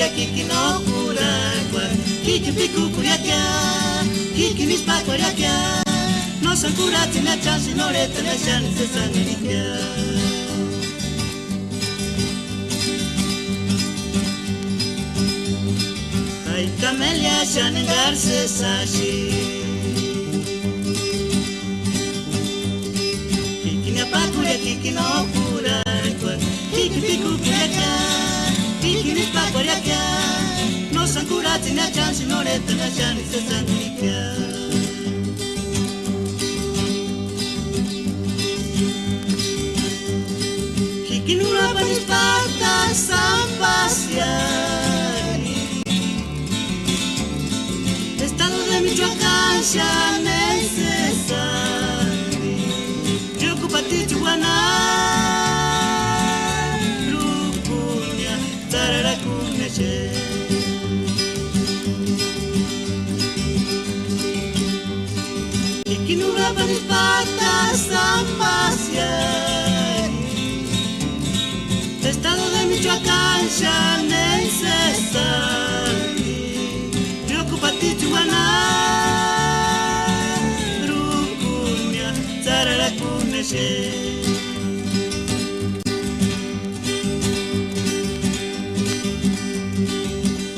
pakuria kiki no kurakwa kiki piku kuriakia kiki mispa kuriakia no san kurati na chansi no reta na shani se sangerikia ay camelia shani garse sashi kiki na pakuria kiki no kurakwa kiki piku kuriakia kiki mispa kuriakia no san kurati na chansi no reta na shani se sangerikia Kinura panisparta sampasiari Estado de Michoacán ya necesari Preocupati chuana Rupunia tararakuneche Kinura panisparta sampasiari Estado de Michoacán ya necesari Preocupati chuana Rupunia tararakuneche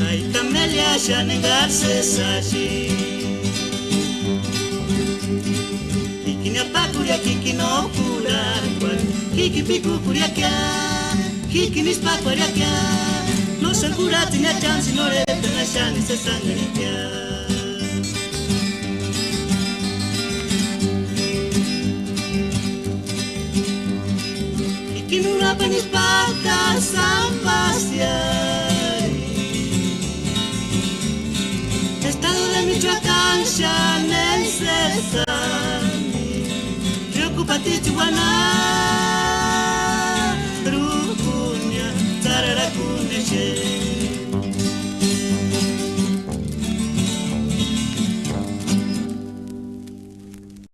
Ay camelia ya negarse sashi Kiki na pakuria kiki no kurakwa Kiki piku kuriakia Kiki mispa kuriakia No san kurati na chansi no reta na shani se sangerikia Kiki nura panisparta sampasiari Estado de Michoacán ya necesari Preocupati chuana